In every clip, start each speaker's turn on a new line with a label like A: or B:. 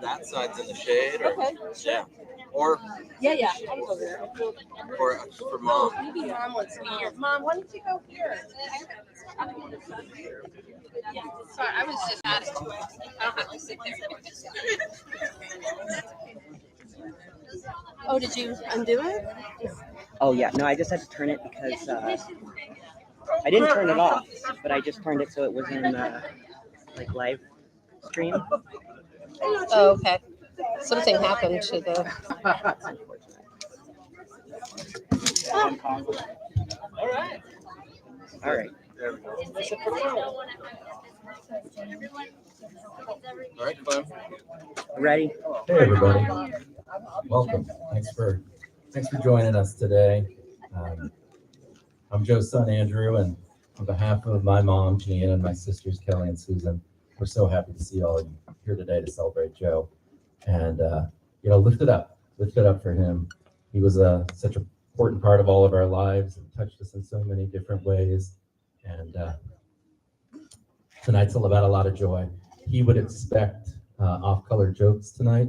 A: that side's in the shade, or
B: Okay.
A: yeah, or
B: Yeah. I'll go there.
A: or for mom.
B: Maybe mom wants to be here. Mom, why don't you go here? Sorry, I was just adding to it. I don't have to sit there. Oh, did you undo it?
C: Oh yeah, no, I just had to turn it because I didn't turn it off, but I just turned it so it was in like live stream.
B: Oh, okay. Something happened to the.
C: That's unfortunate.
A: All right.
C: All right.
A: There we go. All right, Clem.
C: Ready?
D: Hey everybody, welcome. Thanks for joining us today. I'm Joe's son Andrew, and on behalf of my mom Jean and my sisters Kelly and Susan, we're so happy to see all of you here today to celebrate Joe. And lift it up for him. He was such an important part of all of our lives and touched us in so many different ways. And tonight's all about a lot of joy. He would expect off-color jokes tonight.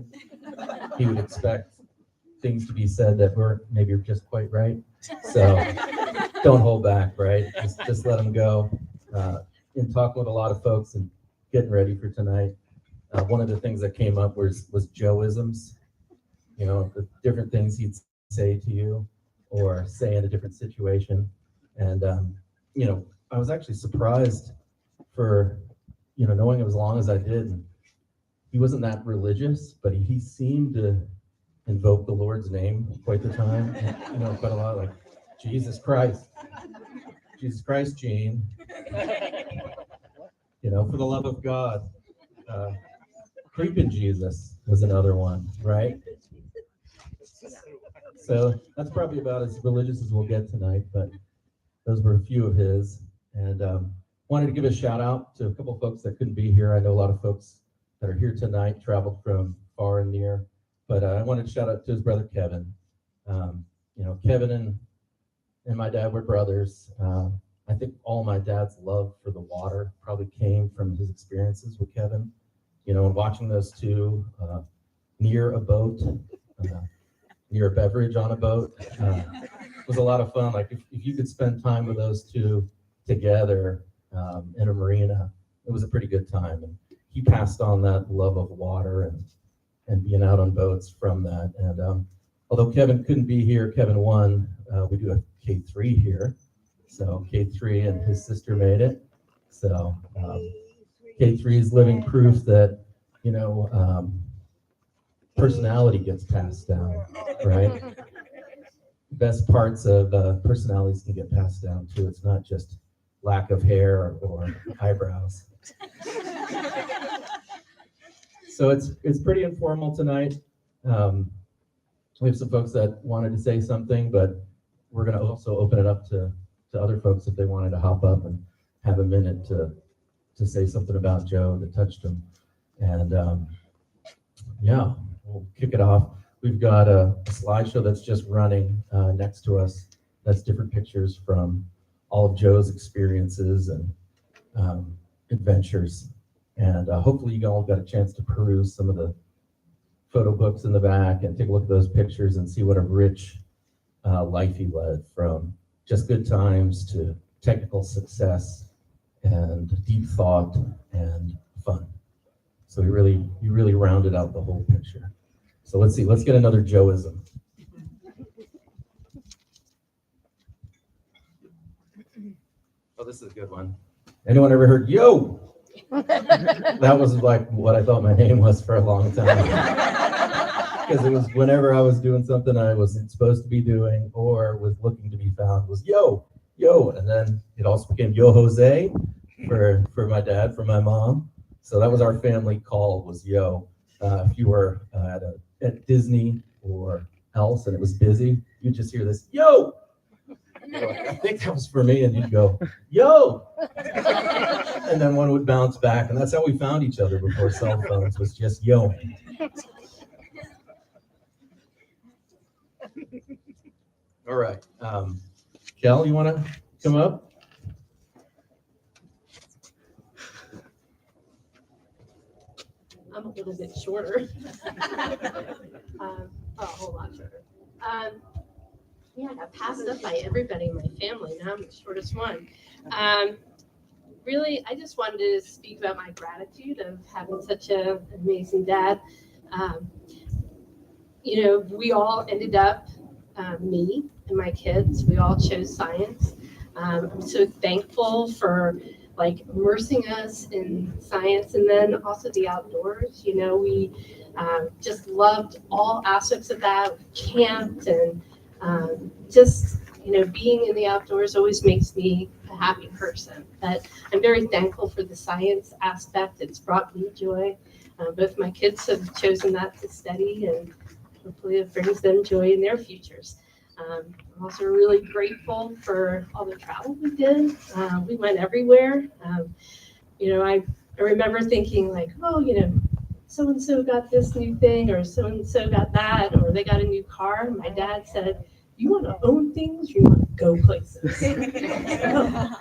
D: He would expect things to be said that weren't maybe just quite right. So don't hold back, right? Just let him go. In talking with a lot of folks and getting ready for tonight, one of the things that came up was Joeisms. The different things he'd say to you or say in a different situation. And I was actually surprised for knowing him as long as I did. And he wasn't that religious, but he seemed to invoke the Lord's name quite the time. Quite a lot, like Jesus Christ, Gene. For the love of God. Creeping Jesus was another one, right? So that's probably about as religious as we'll get tonight, but those were a few of his. And wanted to give a shout out to a couple of folks that couldn't be here. I know a lot of folks that are here tonight traveled from far and near, but I wanted to shout out to his brother Kevin. Kevin and my dad were brothers. I think all my dad's love for the water probably came from his experiences with Kevin. And watching those two near a boat, near a beverage on a boat, was a lot of fun. Like if you could spend time with those two together in a marina, it was a pretty good time. And he passed on that love of water and being out on boats from that. And although Kevin couldn't be here, Kevin won. We do a K3 here. So K3 and his sister made it. So K3 is living proof that, personality gets passed down, right? Best parts of personalities can get passed down too. It's not just lack of hair or eyebrows. So it's pretty informal tonight. We have some folks that wanted to say something, but we're going to also open it up to other folks if they wanted to hop up and have a minute to say something about Joe that touched him. And we'll kick it off. We've got a slideshow that's just running next to us. That's different pictures from all of Joe's experiences and adventures. And hopefully you all got a chance to peruse some of the photo books in the back and take a look at those pictures and see what a rich life he led, from just good times to technical success and deep thought and fun. So he really rounded out the whole picture. So let's get another Joeism. Oh, this is a good one. Anyone ever heard yo? That was like what I thought my name was for a long time. Because it was whenever I was doing something I wasn't supposed to be doing or was looking to be found, was yo. And then it also became Yo Jose for my dad, for my mom. So that was our family call, was yo. If you were at Disney or else and it was busy, you'd just hear this yo. I think that was for me, and you'd go yo. And then one would bounce back, and that's how we found each other before cell phones, was just yoing. All right. Kel, you want to come up?
E: I'm a little bit shorter. A whole lot shorter. Yeah, I got passed up by everybody in my family. Now I'm the shortest one. Really, I just wanted to speak about my gratitude of having such an amazing dad. We all ended up, me and my kids, we all chose science. I'm so thankful for immersing us in science and then also the outdoors. We just loved all aspects of that. We camped and being in the outdoors always makes me a happy person. But I'm very thankful for the science aspect. It's brought me joy. Both my kids have chosen that to study, and hopefully it brings them joy in their futures. I'm also really grateful for all the travel we did. We went everywhere. I remember thinking so-and-so got this new thing, or so-and-so got that, or they got a new car. My dad said, "You want to own things, or you want to go places?" I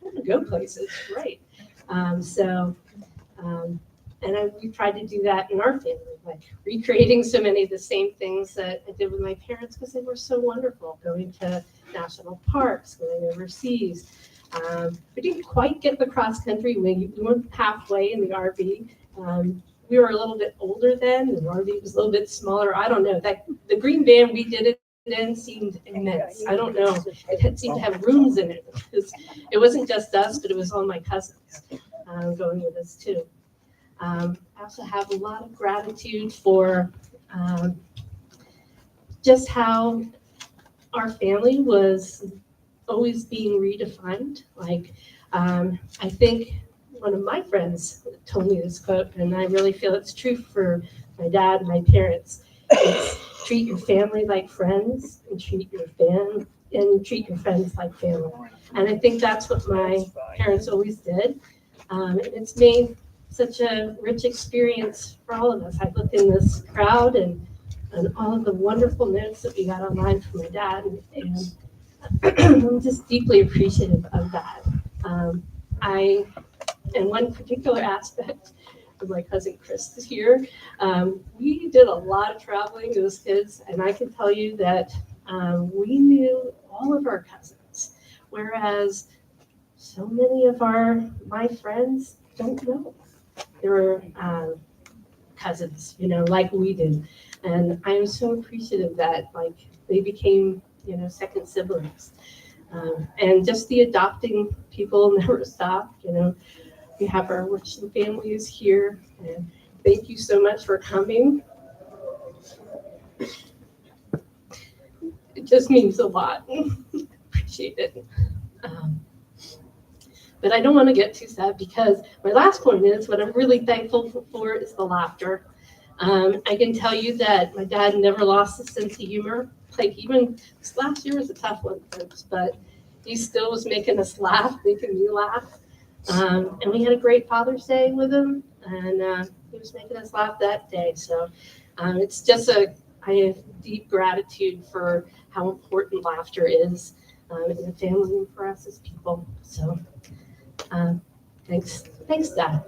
E: want to go places, right? We tried to do that in our family, recreating so many of the same things that I did with my parents because they were so wonderful, going to national parks, going overseas. We didn't quite get the cross country. We went halfway in the RV. We were a little bit older then, and the RV was a little bit smaller. I don't know. The green van we did it in seemed immense. I don't know. It seemed to have rooms in it. It wasn't just us, but it was all my cousins going with us too. I also have a lot of gratitude for just how our family was always being redefined. I think one of my friends told me this quote, and I really feel it's true for my dad and my parents. It's treat your family like friends and treat your friends like family. And I think that's what my parents always did. And it's made such a rich experience for all of us. I look in this crowd and all of the wonderful notes that we got online from my dad, and I'm just deeply appreciative of that. And one particular aspect of my cousin Chris is here. We did a lot of traveling as kids, and I can tell you that we knew all of our cousins, whereas so many of my friends don't know their cousins, like we did. And I am so appreciative that they became, second siblings. And just the adopting people never stopped. We have our Richland families here, and thank you so much for coming. It just means a lot. Appreciate it. But I don't want to get too sad, because my last point is what I'm really thankful for is the laughter. I can tell you that my dad never lost a sense of humor. Even this last year was a tough one, folks, but he still was making us laugh, making me laugh. And we had a great Father's Day with him, and he was making us laugh that day. So it's just I have deep gratitude for how important laughter is in the family and for us as people. So thanks, Dad.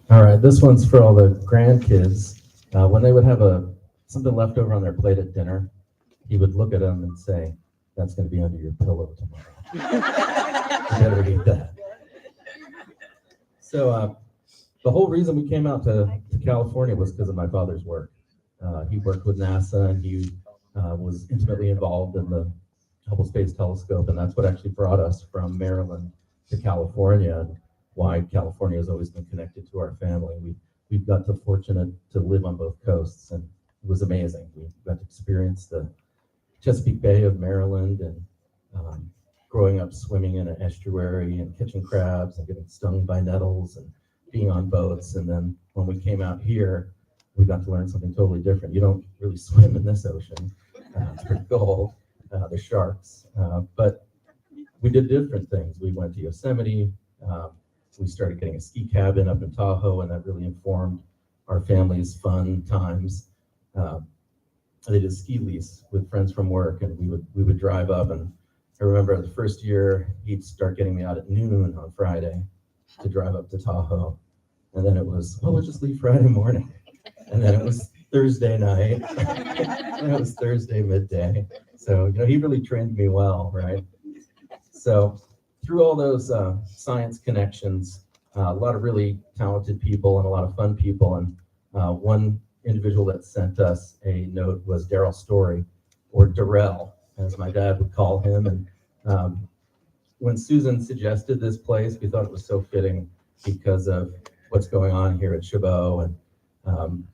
D: All right, this one's for all the grandkids. When they would have something left over on their plate at dinner, he would look at them and say, "That's going to be under your pillow tomorrow. You better eat that." So the whole reason we came out to California was because of my father's work. He worked with NASA, and he was intimately involved in the Hubble Space Telescope, and that's what actually brought us from Maryland to California, and why California has always been connected to our family. We've got the fortunate to live on both coasts, and it was amazing. We got to experience the Chesapeake Bay of Maryland, and growing up swimming in an estuary and catching crabs and getting stung by nettles and being on boats. And then when we came out here, we got to learn something totally different. You don't really swim in this ocean. It's pretty cold. There's sharks. But we did different things. We went to Yosemite. We started getting a ski cabin up in Tahoe, and that really informed our family's fun times. I did a ski lease with friends from work, and we would drive up. And I remember the first year he'd start getting me out at noon on Friday to drive up to Tahoe, and then it was, oh, we'll just leave Friday morning, and then it was Thursday night, and it was Thursday midday. So he really trained me well, right? So through all those science connections, a lot of really talented people and a lot of fun people, and one individual that sent us a note was Daryl Story, or Darrell, as my dad would call him. And when Susan suggested this place, we thought it was so fitting because of what's going on here at Chabot, and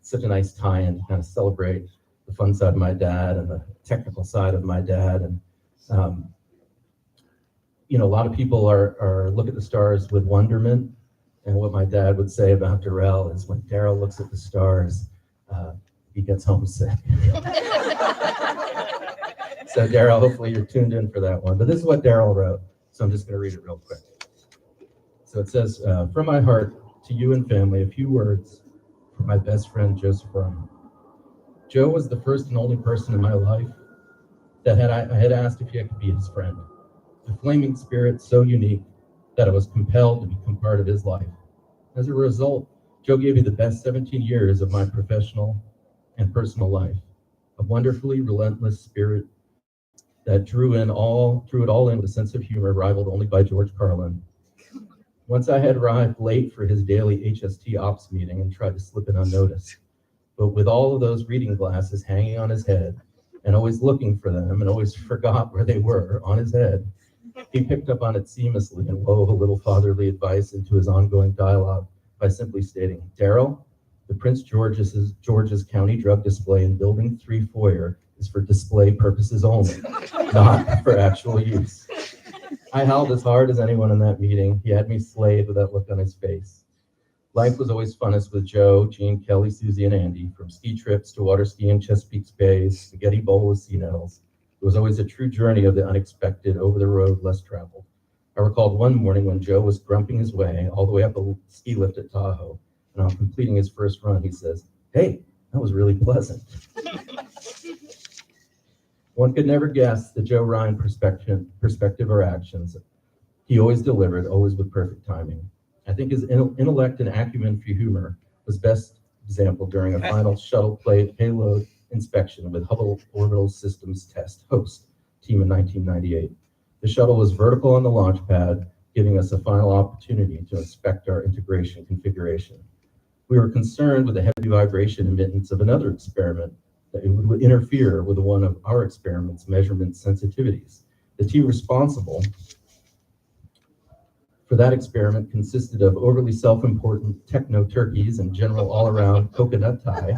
D: such a nice tie-in to kind of celebrate the fun side of my dad and the technical side of my dad. And a lot of people are look at the stars with wonderment. And what my dad would say about Darrell is when Daryl looks at the stars, he gets homesick. So Daryl, hopefully you're tuned in for that one. But this is what Daryl wrote, so I'm just going to read it real quick. So it says, from my heart to you and family, a few words for my best friend, Joseph Ryan. Joe was the first and only person in my life that I had asked if I could be his friend. A flaming spirit so unique that I was compelled to become part of his life. As a result, Joe gave me the best 17 years of my professional and personal life, a wonderfully relentless spirit that drew it all in with a sense of humor rivaled only by George Carlin. Once I had arrived late for his daily HST ops meeting and tried to slip in unnoticed, but with all of those reading glasses hanging on his head and always looking for them and always forgot where they were on his head, he picked up on it seamlessly and wove a little fatherly advice into his ongoing dialogue by simply stating, Daryl, the Prince George's County Drug Display in Building 3 foyer is for display purposes only, not for actual use. I howled as hard as anyone in that meeting. He had me slayed with that look on his face. Life was always funnest with Joe, Jean, Kelly, Susie, and Andy, from ski trips to water skiing in Chesapeake Bay, spaghetti bowl with sea nettles. It was always a true journey of the unexpected, over the road, less traveled. I recalled one morning when Joe was grumping his way all the way up a ski lift at Tahoe, and on completing his first run, he says, hey, that was really pleasant. One could never guess the Joe Ryan perspective or actions. He always delivered, always with perfect timing. I think his intellect and acumen for humor was best example during a final shuttle payload inspection with Hubble Orbital Systems Test Host team in 1998. The shuttle was vertical on the launch pad, giving us a final opportunity to inspect our integration configuration. We were concerned with the heavy vibration emittance of another experiment that it would interfere with one of our experiment's measurement sensitivities. The team responsible for that experiment consisted of overly self-important techno turkeys and general all-around coconut tie.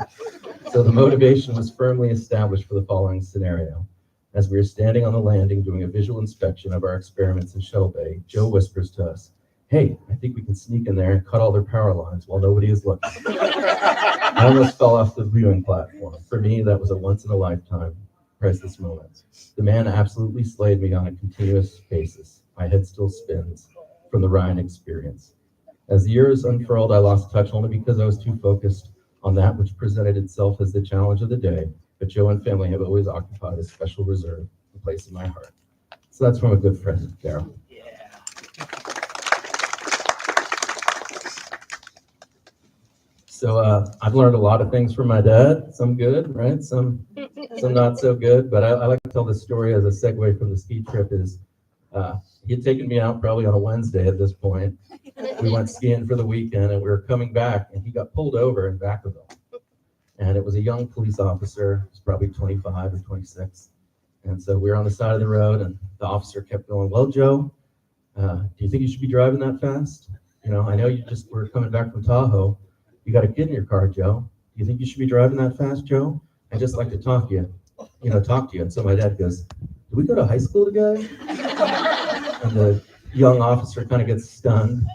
D: So the motivation was firmly established for the following scenario. As we were standing on the landing doing a visual inspection of our experiments in Shuttle Bay, Joe whispers to us, hey, I think we can sneak in there and cut all their power lines while nobody is looking. I almost fell off the viewing platform. For me, that was a once-in-a-lifetime priceless moment. The man absolutely slayed me on a continuous basis. My head still spins from the Ryan experience. As the years unfurled, I lost touch only because I was too focused on that which presented itself as the challenge of the day, but Joe and family have always occupied a special reserve, a place in my heart. So that's from a good friend, Daryl. So I've learned a lot of things from my dad, some good, right? Some not so good, but I like to tell this story as a segue from the ski trip is he had taken me out probably on a Wednesday at this point. We went skiing for the weekend and we were coming back and he got pulled over in Vacaville. And it was a young police officer, he was probably 25 or 26. And so we were on the side of the road and the officer kept going, well, Joe, do you think you should be driving that fast? You know, I know you just were coming back from Tahoe. You got a kid in your car, Joe. Do you think you should be driving that fast, Joe? I'd just like to talk to you. And so my dad goes, did we go to high school together? And the young officer kind of gets stunned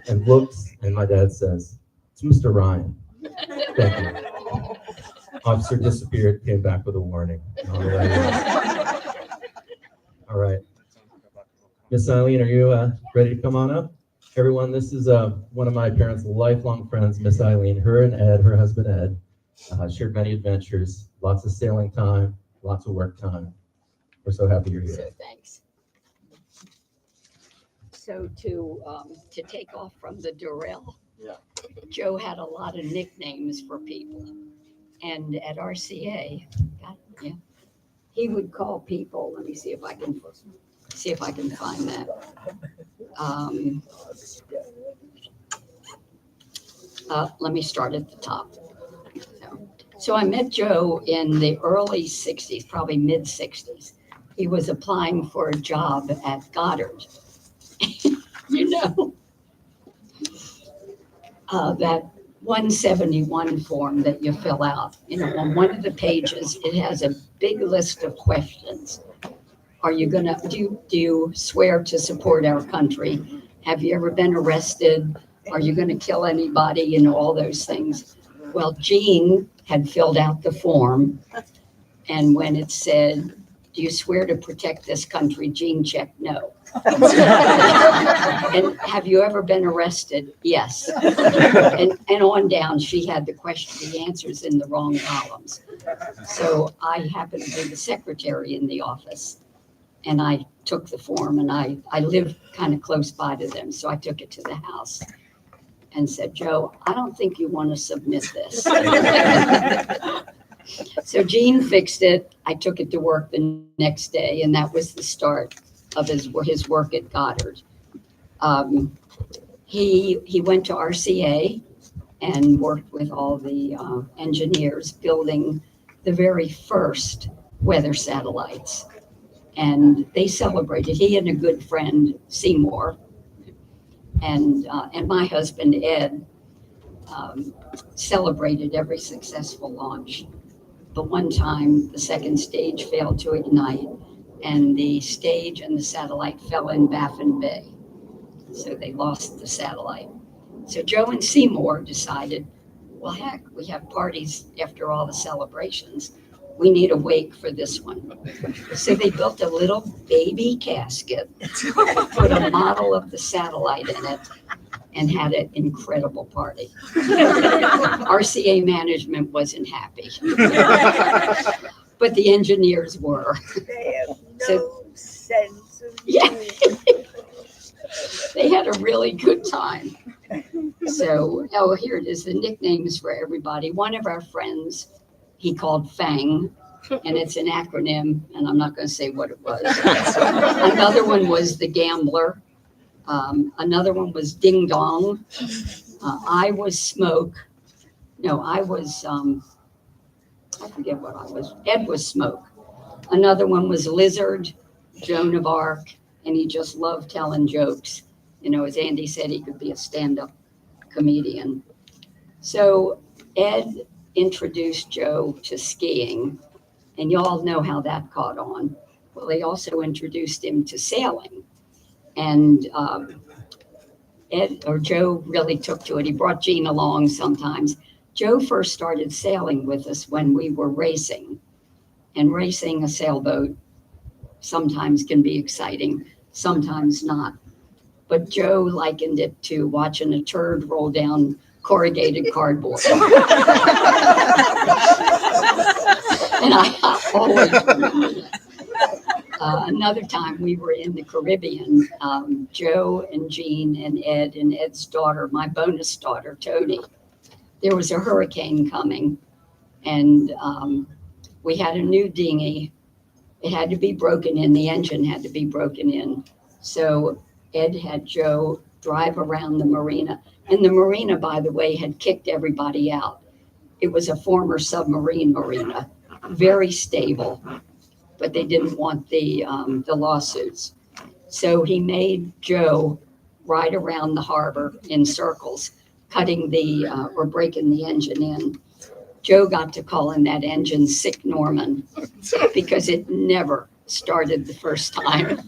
D: and looks, and my dad says, it's Mr. Ryan. Thank you. Officer disappeared, came back with a warning. All right. Miss Eileen, are you ready to come on up? Everyone, this is one of my parents' lifelong friends, Miss Eileen. Her and Ed, her husband Ed, shared many adventures, lots of sailing time, lots of work time. We're so happy you're here.
F: So thanks. So to take off from the Durrell,
A: Yeah.
F: Joe had a lot of nicknames for people. And at RCA, he would call people, let me see if I can find that. Let me start at the top. So I met Joe in the early 60s, probably mid 60s. He was applying for a job at Goddard. You know, that 171 form that you fill out, you know, on one of the pages, it has a big list of questions. Are you gonna, do you swear to support our country? Have you ever been arrested? Are you gonna kill anybody? You know, all those things. Well, Jean had filled out the form, and when it said, do you swear to protect this country? Jean checked no. And have you ever been arrested? Yes. And on down, she had the answers in the wrong columns. So I happened to be the secretary in the office, and I took the form, and I lived kind of close by to them. So I took it to the house and said, Joe, I don't think you want to submit this. So Jean fixed it. I took it to work the next day, and that was the start of his work at Goddard. He went to RCA and worked with all the engineers building the very first weather satellites. And they celebrated, he and a good friend, Seymour, and my husband, Ed, celebrated every successful launch. But one time, the second stage failed to ignite, and the stage and the satellite fell in Baffin Bay. So they lost the satellite. So Joe and Seymour decided, well, heck, we have parties after all the celebrations. We need a wake for this one. So they built a little baby casket, put a model of the satellite in it, and had an incredible party. RCA management wasn't happy, but the engineers were.
G: They have
F: So-
G: no sense of
F: Yeah.
G: humor.
F: They had a really good time. So, here it is, the nicknames for everybody. One of our friends, he called Fang, and it's an acronym, and I'm not going to say what it was. Another one was the Gambler. Another one was Ding Dong. I was Smoke. No, I was, I forget what I was. Ed was Smoke. Another one was Lizard, Joan of Arc, and he just loved telling jokes. You know, as Andy said, he could be a stand-up comedian. So Ed introduced Joe to skiing, and you all know how that caught on. Well, they also introduced him to sailing, and Joe really took to it. He brought Jean along sometimes. Joe first started sailing with us when we were racing, and racing a sailboat sometimes can be exciting, sometimes not. But Joe likened it to watching a turd roll down corrugated cardboard. And I always remember that. Another time we were in the Caribbean, Joe and Jean and Ed and Ed's daughter, my bonus daughter, Tony, there was a hurricane coming, and we had a new dinghy. It had to be broken in. The engine had to be broken in. So Ed had Joe drive around the marina. And the marina, by the way, had kicked everybody out. It was a former submarine marina, very stable, but they didn't want the lawsuits. So he made Joe ride around the harbor in circles, cutting or breaking the engine in. Joe got to calling that engine Sick Norman because it never started the first time.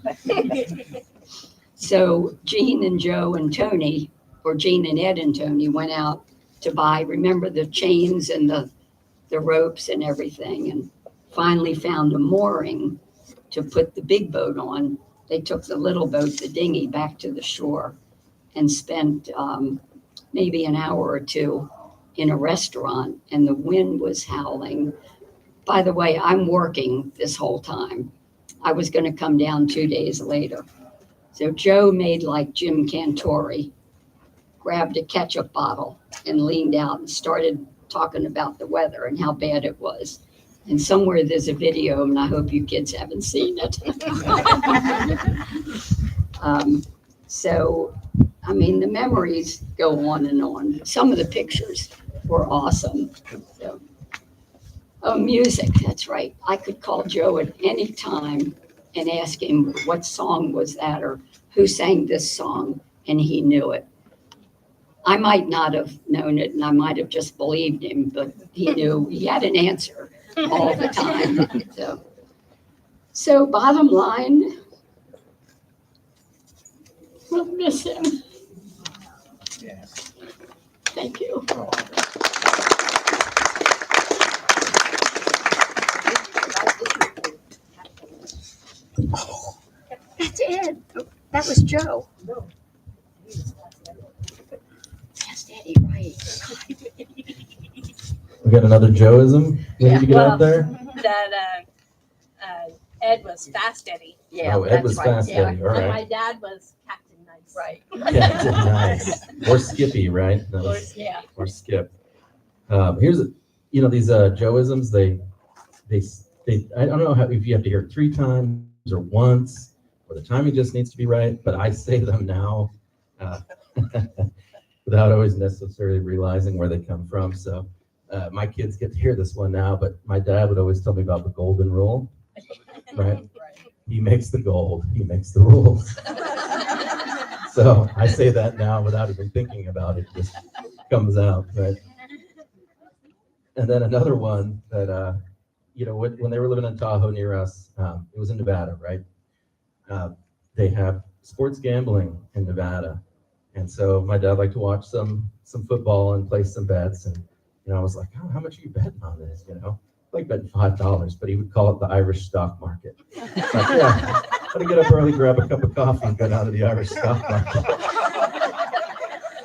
F: So Jean and Joe and Tony, or Jean and Ed and Tony, went out to buy, remember the chains and the ropes and everything, and finally found a mooring to put the big boat on. They took the little boat, the dinghy, back to the shore. and spent maybe an hour or two in a restaurant, and the wind was howling. By the way, I'm working this whole time. I was going to come down 2 days later. So Joe made like Jim Cantori, grabbed a ketchup bottle and leaned out and started talking about the weather and how bad it was. And somewhere there's a video, and I hope you kids haven't seen it. So, I mean, the memories go on and on. Some of the pictures were awesome. So, oh, music, that's right. I could call Joe at any time and ask him what song was that or who sang this song, and he knew it. I might not have known it, and I might have just believed him, but he knew he had an answer all the time. So bottom line, we'll miss him.
H: Yeah.
F: Thank you. That's Ed. That was Joe. That's Eddie, right?
D: We got another Joeism. We need to get out there.
I: That Ed was Fast Eddie.
F: Yeah,
D: Oh, Ed
F: that's
D: was
F: right.
D: Fast
F: Yeah,
D: Eddie. All
I: And
D: right.
I: my dad was Captain Nice.
F: right.
D: Captain Nice. Or Skippy, right? That was-
F: Yeah.
D: or Skip. Here's, these Joeisms. They, I don't know if you have to hear it 3 times or once, or the timing just needs to be right. But I say them now, without always necessarily realizing where they come from. So my kids get to hear this one now. But my dad would always tell me about the golden rule, right? He makes the gold. He makes the rules. So I say that now without even thinking about it. Just comes out, right? And then another one that, when they were living in Tahoe near us, it was in Nevada, right? They have sports gambling in Nevada. And so my dad liked to watch some football and place some bets. And, I was like, oh, how much are you betting on this? Like betting $5, but he would call it the Irish stock market. Like, yeah, I'm gonna get up early, grab a cup of coffee, and go down to the Irish stock market.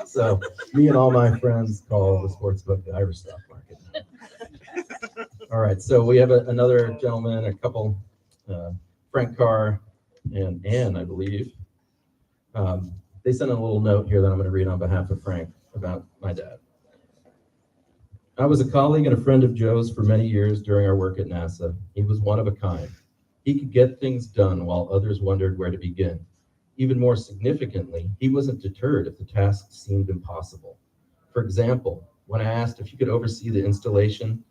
D: So me and all my friends call the sports book the Irish stock market. All right, so we have another gentleman, a couple, Frank Carr and Ann, I believe. They sent a little note here that I'm going to read on behalf of Frank about my dad. I was a colleague and a friend of Joe's for many years during our work at NASA. He was one of a kind. He could get things done while others wondered where to begin. Even more significantly, he wasn't deterred if the task seemed impossible. For example, when I asked if he could oversee the installation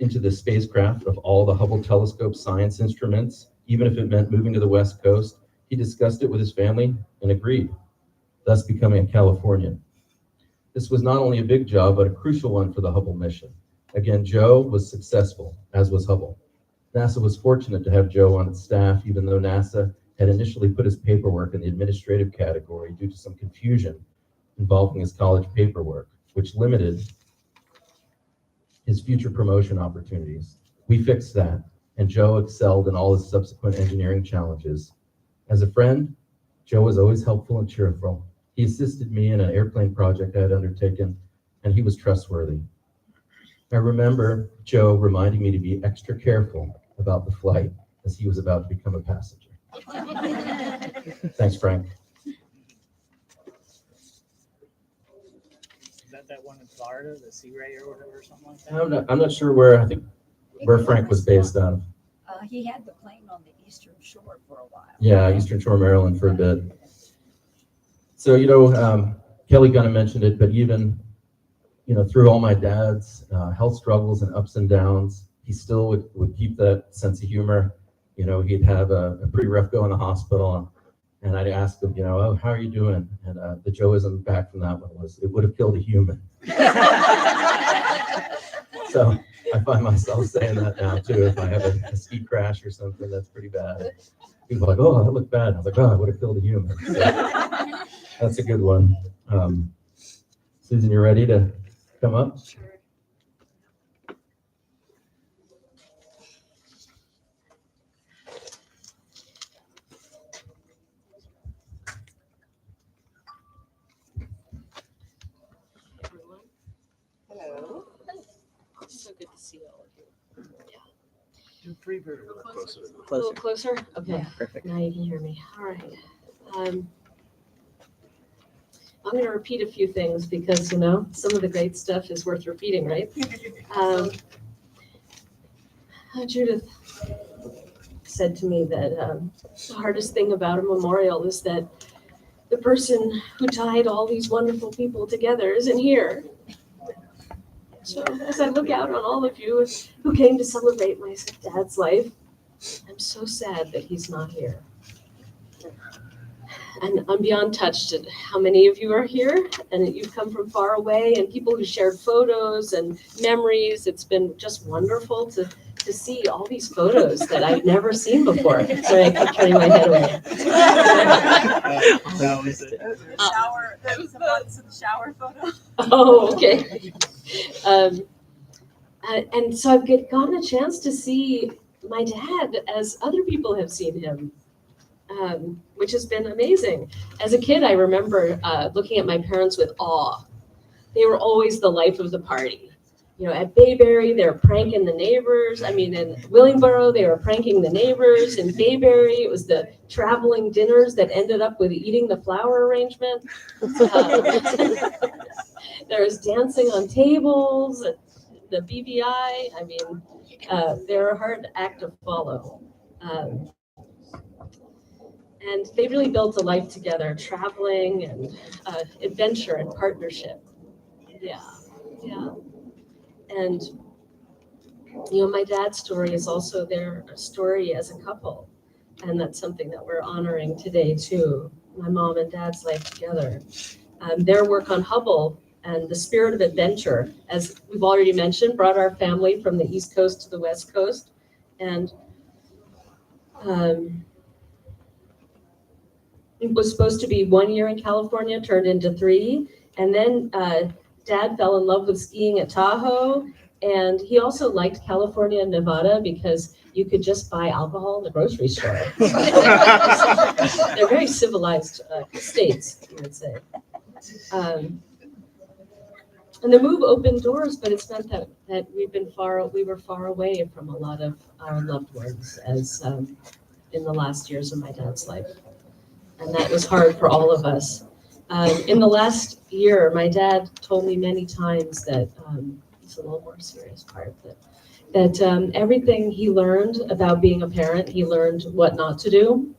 D: into the spacecraft of all the Hubble telescope science instruments, even if it meant moving to the West Coast, he discussed it with his family and agreed, thus becoming a Californian. This was not only a big job, but a crucial one for the Hubble mission. Again, Joe was successful, as was Hubble. NASA was fortunate to have Joe on its staff, even though NASA had initially put his paperwork in the administrative category due to some confusion involving his college paperwork, which limited his future promotion opportunities. We fixed that, and Joe excelled in all his subsequent engineering challenges. As a friend, Joe was always helpful and cheerful. He assisted me in an airplane project I had undertaken, and he was trustworthy. I remember Joe reminding me to be extra careful about the flight as he was about to become a passenger. Thanks, Frank.
H: Is that one in Florida, the Sea Ray or whatever, or something like that?
D: I'm not sure where Frank was based out of.
F: He had the plane on the Eastern Shore for a while.
D: Yeah, Eastern Shore, Maryland for a bit. So, Kelly kind of mentioned it, but even, through all my dad's health struggles and ups and downs, he still would keep that sense of humor. He'd have a pretty rough go in the hospital, and I'd ask him, oh, how are you doing? And the Joeism back from that one was, it would have killed a human. So I find myself saying that now too. If I have a ski crash or something, that's pretty bad. People are like, oh, that looked bad. I was like, oh, I would have killed a human. So that's a good one. Susan, you ready to come up?
E: see all of you.
H: Do three very
E: A little
C: Closer.
E: closer? Okay.
C: Perfect.
E: Now you can hear me. All right. I'm going to repeat a few things because, you know, some of the great stuff is worth repeating, right? Judith said to me that the hardest thing about a memorial is that the person who tied all these wonderful people together isn't here. So as I look out on all of you who came to celebrate my dad's life, I'm so sad that he's not here. And I'm beyond touched at how many of you are here and that you've come from far away and people who shared photos and memories. It's been just wonderful to see all these photos that I've never seen before. Sorry, I keep turning my head away.
H: That was it.
I: Shower. That was the shower photo.
E: Oh, okay. And so I've gotten a chance to see my dad as other people have seen him, which has been amazing. As a kid, I remember looking at my parents with awe. They were always the life of the party. You know, at Bayberry, they were pranking the neighbors. I mean, in Willingboro, they were pranking the neighbors. In Bayberry, it was the traveling dinners that ended up with eating the flower arrangement. There was dancing on tables at the BVI. I mean, they're a hard act to follow. And they really built a life together, traveling and adventure and partnership. Yeah. And, you know, my dad's story is also their story as a couple. And that's something that we're honoring today, too. My mom and dad's life together. Their work on Hubble and the spirit of adventure, as we've already mentioned, brought our family from the East Coast to the West Coast. And it was supposed to be 1 year in California, turned into 3. And then Dad fell in love with skiing at Tahoe, and he also liked California and Nevada because you could just buy alcohol in the grocery store. They're very civilized states, you would say. And the move opened doors, but it's meant that we were far away from a lot of our loved ones as in the last years of my dad's life. And that was hard for all of us. In the last year, my dad told me many times that, it's a little more serious part, that everything he learned about being a parent, he learned what not to do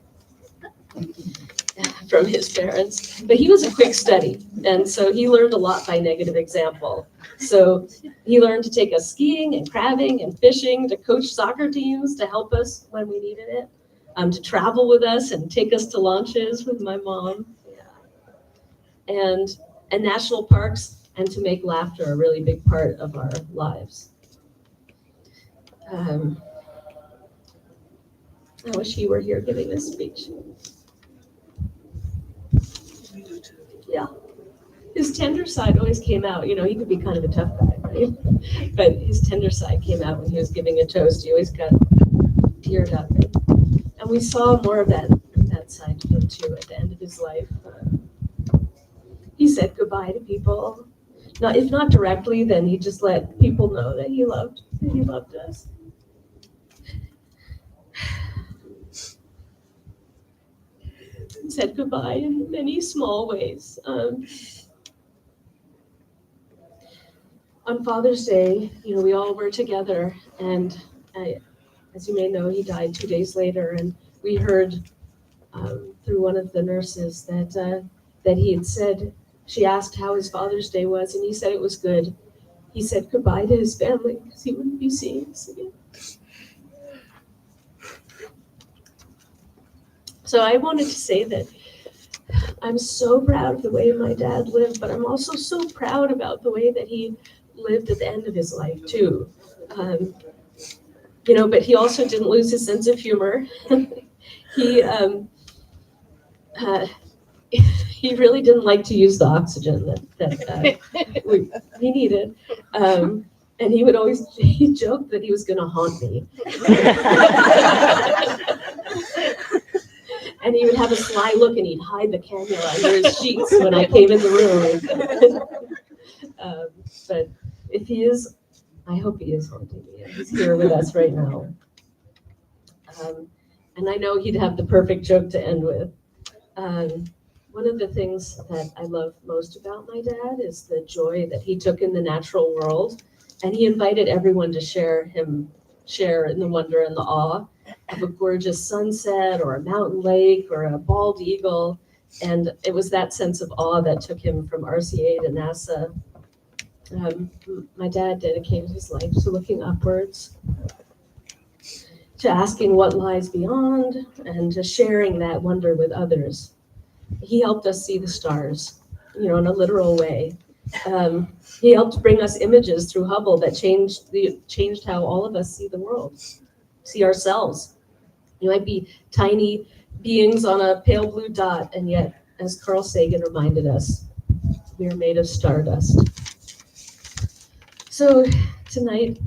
E: from his parents. But he was a quick study, and so he learned a lot by negative example. So he learned to take us skiing and crabbing and fishing, to coach soccer teams, to help us when we needed it, to travel with us and take us to launches with my mom. And national parks, and to make laughter a really big part of our lives. I wish he were here giving this speech. Yeah. His tender side always came out. You know, he could be kind of a tough guy, right? But his tender side came out when he was giving a toast. He always got teared up. And we saw more of that side to him too at the end of his life. He said goodbye to people. Now, if not directly, then he just let people know that he loved us. He said goodbye in many small ways. On Father's Day, you know, we all were together, and as you may know, he died 2 days later, and we heard through one of the nurses that he had said. She asked how his Father's Day was, and he said it was good. He said goodbye to his family because he wouldn't be seeing us again. So I wanted to say that I'm so proud of the way my dad lived, but I'm also so proud about the way that he lived at the end of his life too. You know, but he also didn't lose his sense of humor. He really didn't like to use the oxygen that we needed. And he would always, he joked that he was going to haunt me. And he would have a sly look and he'd hide the cannula under his sheets when I came in the room. But if he is I hope he is haunting me. He's here with us right now. And I know he'd have the perfect joke to end with. One of the things that I love most about my dad is the joy that he took in the natural world. And he invited everyone to share in the wonder and the awe of a gorgeous sunset or a mountain lake or a bald eagle. And it was that sense of awe that took him from RCA to NASA. My dad dedicated his life to looking upwards, to asking what lies beyond, and to sharing that wonder with others. He helped us see the stars, in a literal way. He helped bring us images through Hubble that changed how all of us see the world, see ourselves. You might be tiny beings on a pale blue dot, and yet, as Carl Sagan reminded us, we are made of stardust. So tonight,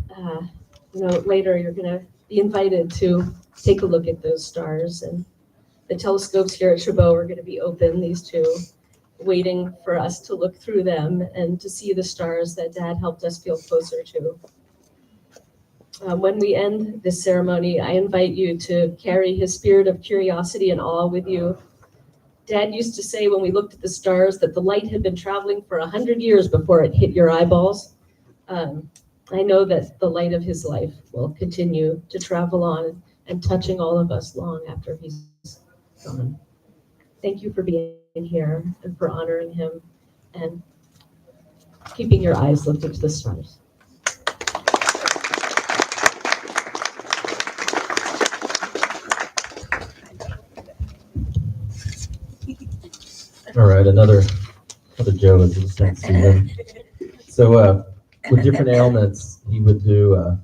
E: later you're going to be invited to take a look at those stars, and the telescopes here at Chabot are going to be open, these two, waiting for us to look through them and to see the stars that Dad helped us feel closer to. When we end this ceremony, I invite you to carry his spirit of curiosity and awe with you. Dad used to say when we looked at the stars that the light had been traveling for 100 years before it hit your eyeballs. I know that the light of his life will continue to travel on and touching all of us long after he's gone. Thank you for being here and for honoring him and keeping your eyes lifted to the stars.
D: All right, another Joe is just next to him. So with different ailments, he would do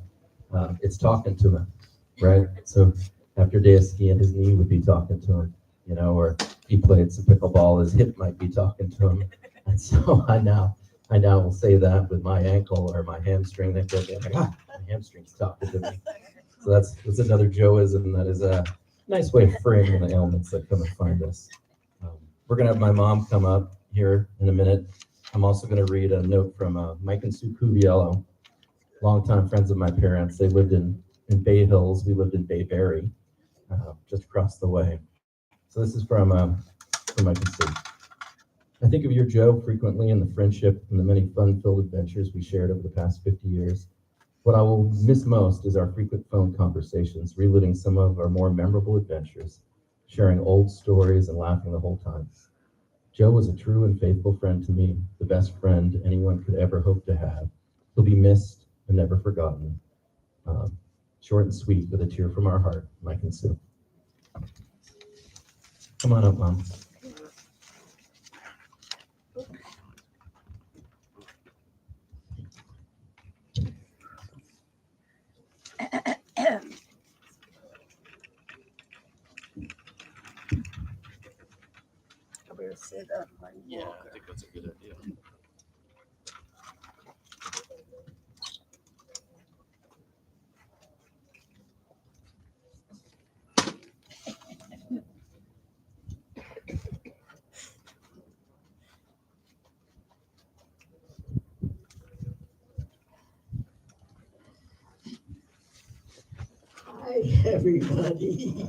D: it's talking to him, right? So after a day of skiing, his knee would be talking to him, or he played some pickleball, his hip might be talking to him. And so I now will say that with my ankle or my hamstring, that goes like, my hamstring's talking to me. So that's another Joeism that is a nice way of framing the ailments that come and find us. We're going to have my mom come up here in a minute. I'm also going to read a note from Mike and Sue Cuviello, longtime friends of my parents. They lived in Bay Hills. We lived in Bayberry, just across the way. So this is from Mike and Sue. I think of your Joe frequently and the friendship and the many fun-filled adventures we shared over the past 50 years. What I will miss most is our frequent phone conversations, reliving some of our more memorable adventures, sharing old stories and laughing the whole time. Joe was a true and faithful friend to me, the best friend anyone could ever hope to have. He'll be missed and never forgotten. Short and sweet, with a tear from our heart, Mike and Sue. Come on up, Mom.
G: I'm gonna sit on my
A: Yeah,
G: walker.
A: I think that's a good idea.
G: Hi, everybody.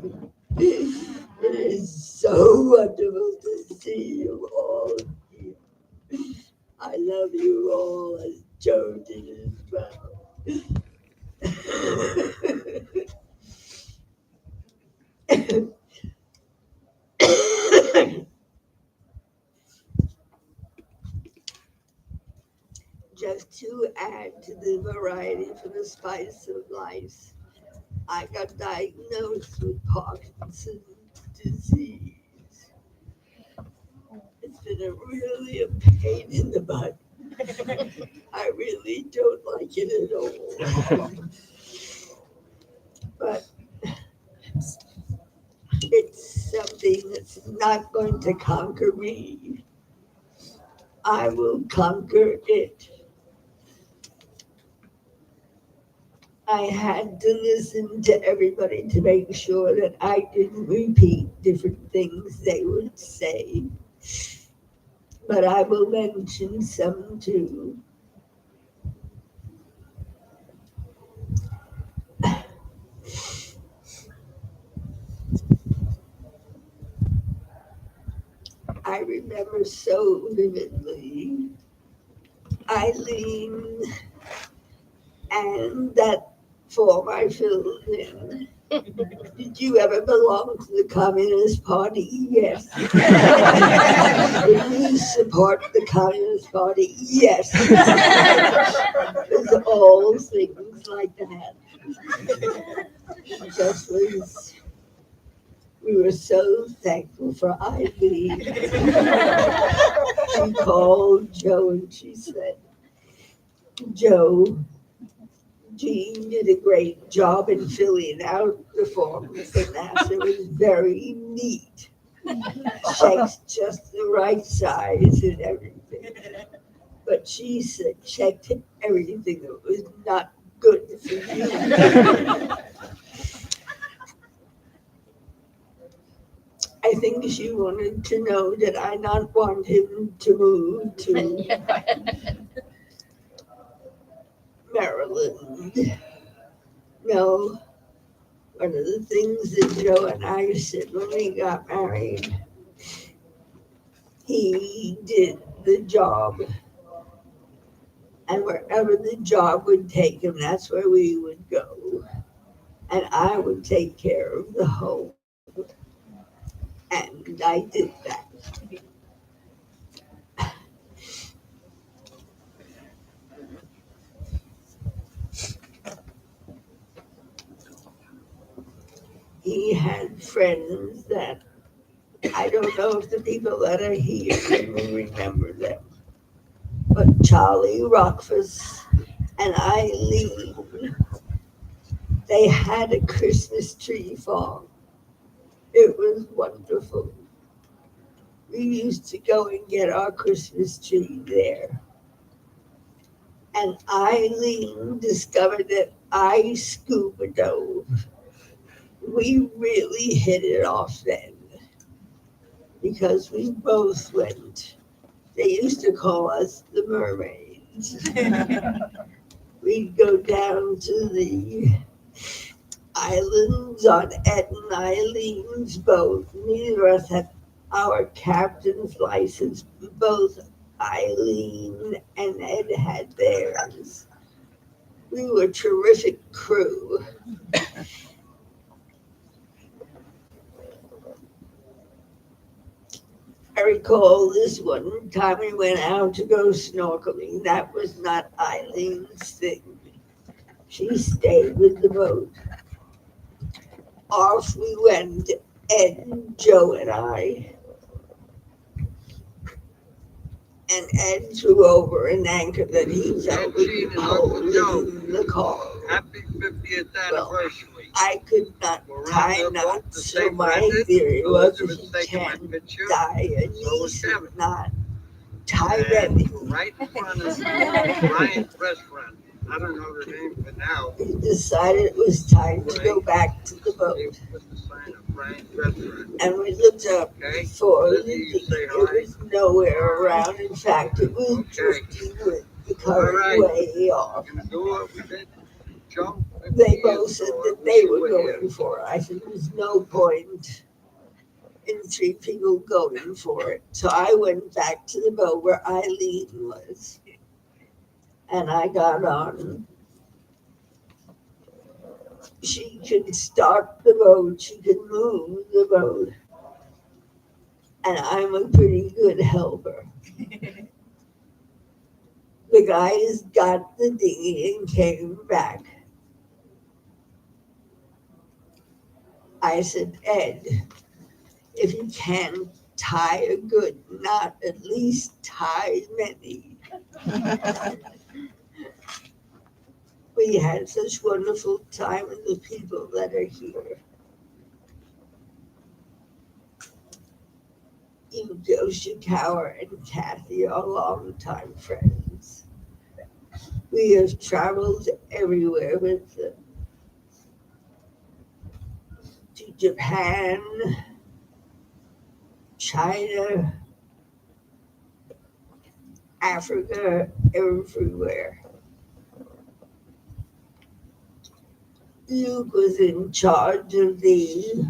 G: It is so wonderful to see you all here. I love you all as Joe did as well. Just to add to the variety for the spice of life, I got diagnosed with Parkinson's disease. It's been really a pain in the butt. I really don't like it at all. But it's something that's not going to conquer me. I will conquer it. I had to listen to everybody to make sure that I didn't repeat different things they would say. But I will mention some too. I remember so vividly Eileen and that form I filled in. Did you ever belong to the Communist Party? Yes. Did you support the Communist Party? Yes. It was all things like that. It just was, we were so thankful for Ivy. She called Joe and she said, Joe, Jean did a great job in filling out the forms and that. It was very neat. Checked just the right size and everything. But she said, checked everything that was not good for you. I think she wanted to know that I not want him to move to Maryland. No, one of the things that Joe and I said when we got married, he did the job. And wherever the job would take him, that's where we would go. And I would take care of the home. And I did that. He had friends that I don't know if the people that are here will remember them. But Charlie Rockfuss and Eileen, they had a Christmas tree farm. It was wonderful. We used to go and get our Christmas tree there. And Eileen discovered that I scuba dove. We really hit it off then because we both went. They used to call us the mermaids. We'd go down to the islands on Ed and Eileen's boat. Neither of us had our captain's license. Both Eileen and Ed had theirs. We were a terrific crew. I recall this one time we went out to go snorkeling. That was not Eileen's thing. She stayed with the boat. Off we went, Ed, Joe, and I. And Ed threw over an anchor that he felt was holding in the car.
J: Happy 50th anniversary.
G: I could not tie knots, so my theory was if you can't die a knee should not tie them.
J: Right in front of Ryan's restaurant. I don't know the name for now.
G: He decided it was time to go back to the boat.
J: It was the sign of Ryan's restaurant.
G: And we looked up
J: Okay.
G: for
J: Let
G: the
J: me
G: thing.
J: say
G: It
J: hi.
G: was nowhere around. In fact, it was drifting with the current
J: All right.
G: way off.
J: You do it with it. Jump.
G: They both said that they were going for it. I said, there's no point in three people going for it. So I went back to the boat where Eileen was. And I got on. She could start the boat. She could move the boat. And I'm a pretty good helper. The guys got the dinghy and came back. I said, Ed, if you can't tie a good knot, at least tie many. We had such wonderful time with the people that are here. Joe Shikawa and Kathy are longtime friends. We have traveled everywhere with them. To Japan, China, Africa, everywhere. Luke was in charge of the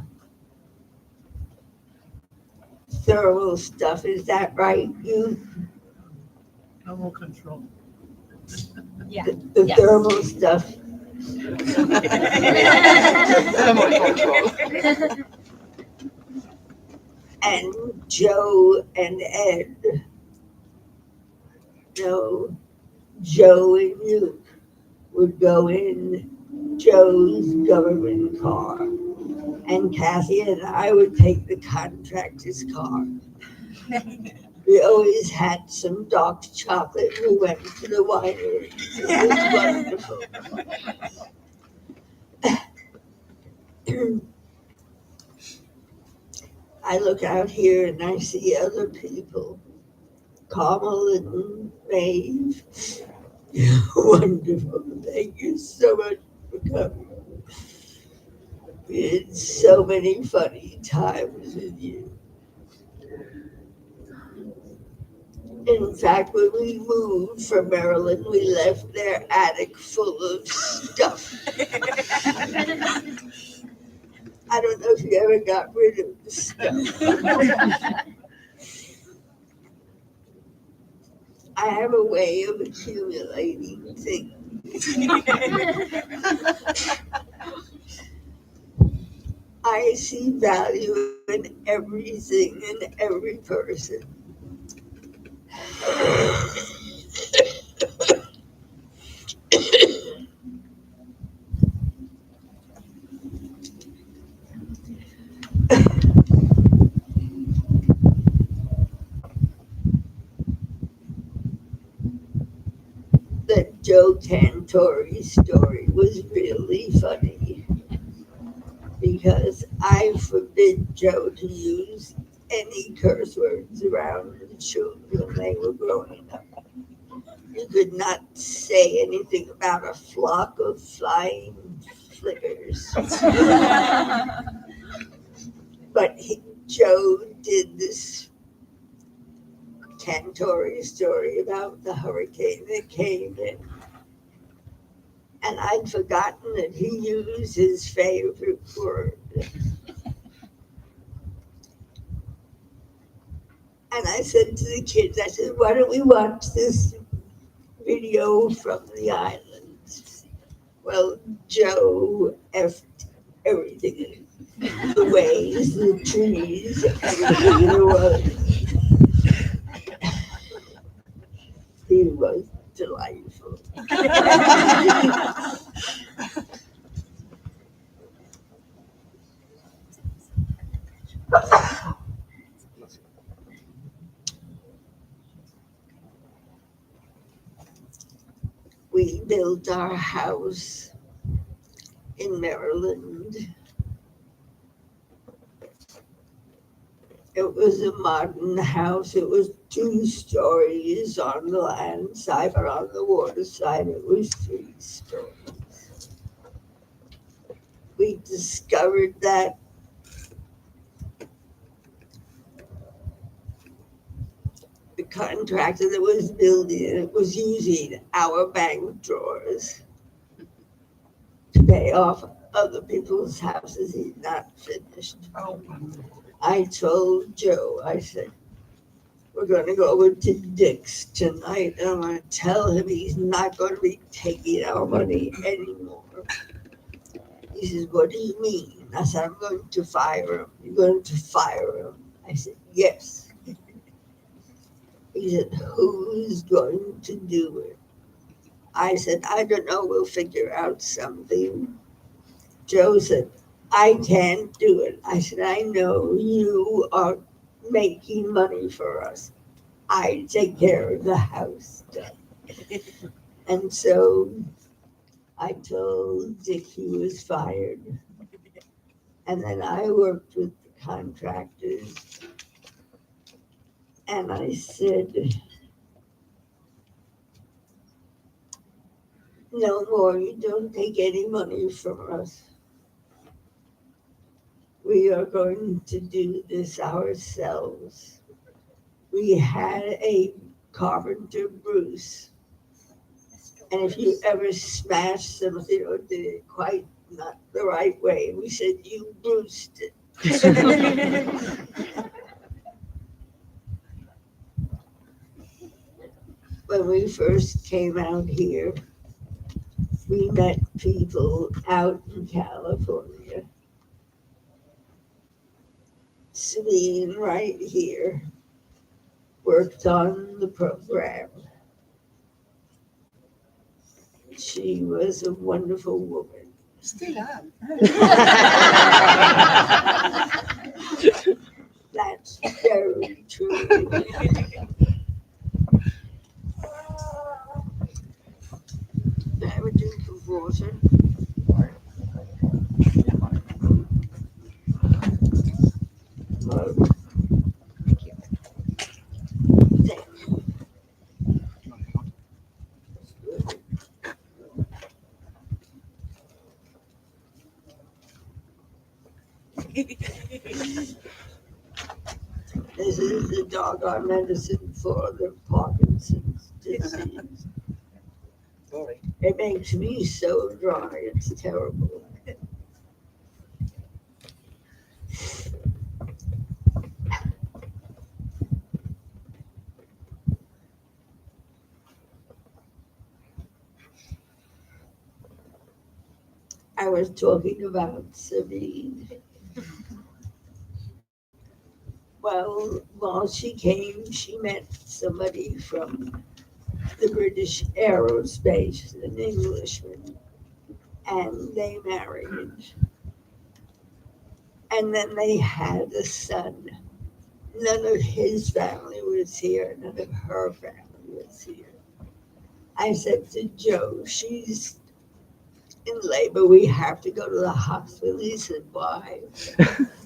G: thermal stuff. Is that right? You,
H: Thermal control.
G: the
I: Yes.
G: thermal stuff. And Joe and Ed. No, Joe and Luke would go in Joe's government car, and Kathy and I would take the contractor's car. We always had some dark chocolate. We went to the winery. It was wonderful. I look out here and I see other people. Carmel and Maeve. Wonderful. Thank you so much for coming. We had so many funny times with you. In fact, when we moved from Maryland, we left their attic full of stuff. I don't know if you ever got rid of the stuff. I have a way of accumulating things. I see value in everything and every person. That Joe Cantori story was really funny because I forbid Joe to use any curse words around the children when they were growing up. You could not say anything about a flock of flying flickers. But Joe did this Cantori story about the hurricane that came in. And I'd forgotten that he used his favorite word. And I said to the kids, I said, why don't we watch this video from the islands? Well, Joe effed everything. The waves, the trees, everything there was. He was delightful. We built our house in Maryland. It was a modern house. It was 2 stories on the land side, but on the water side, it was 3 stories. We discovered that the contractor that was building it was using our bank drawers to pay off other people's houses he'd not finished. I told Joe, I said, we're going to go over to Dick's tonight and I'm going to tell him he's not going to be taking our money anymore. He says, what do you mean? I said, I'm going to fire him. You're going to fire him? I said, yes. He said, who's going to do it? I said, I don't know, we'll figure out something. Joe said, I can't do it. I said, I know you are making money for us. I take care of the house stuff. And so I told Dick he was fired. And then I worked with the contractors. And I said, no more, you don't take any money from us. We are going to do this ourselves. We had a carpenter, Bruce. And if you ever smashed something or did it quite not the right way, we said, you Bruced it. when we first came out here, we met people out in California. Celine, right here, worked on the program. She was a wonderful woman. That's very true. Have a drink of water. This is the doggone medicine for the Parkinson's disease. It makes me so dry, it's terrible. I was talking about Sabine. Well, while she came, she met somebody from the British Aerospace, an Englishman, and they married. And then they had a son. None of his family was here, none of her family was here. I said to Joe, she's in labor, we have to go to the hospital. He said, why?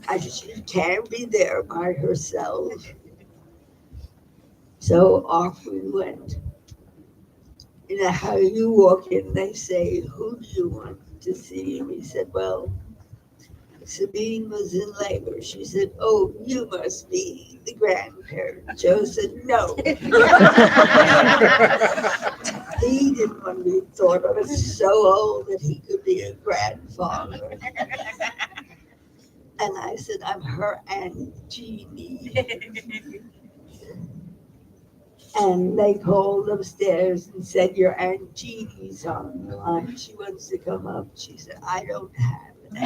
G: I said, she can't be there by herself. So off we went. You know how you walk in, they say, who do you want to see? And we said, well, Sabine was in labor. She said, oh, you must be the grandparent. Joe said, no. He didn't want to be thought of as so old that he could be a grandfather. And I said, I'm her Aunt Jeannie. And they called upstairs and said, your Aunt Jeannie's on the line. She wants to come up. She said, I don't have it.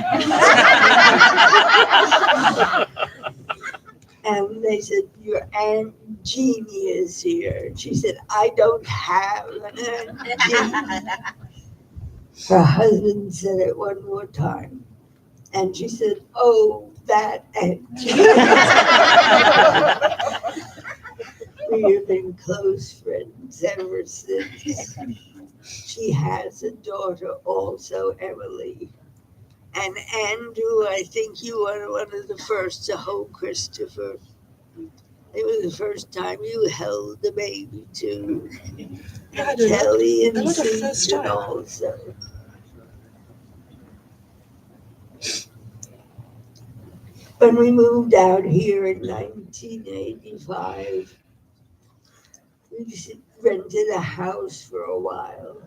G: And they said, your Aunt Jeannie is here. And she said, I don't have an Aunt Jeannie. Her husband said it one more time. And she said, oh, that Aunt Jeannie. We have been close friends ever since. She has a daughter also, Emily. And Andrew, I think you were one of the first to hold Christopher. It was the first time you held the baby too. And Kelly and Susan also. When we moved out here in 1985, we rented a house for a while.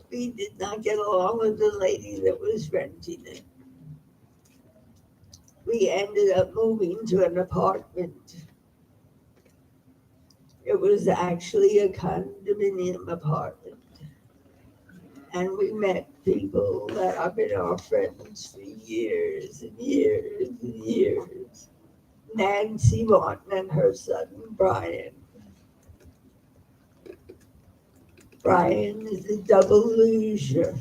G: We did not get along with the lady that was renting it. We ended up moving to an apartment. It was actually a condominium apartment. And we met people that have been our friends for years and years and years. Nancy Martin and her son, Brian. Brian is a double loser.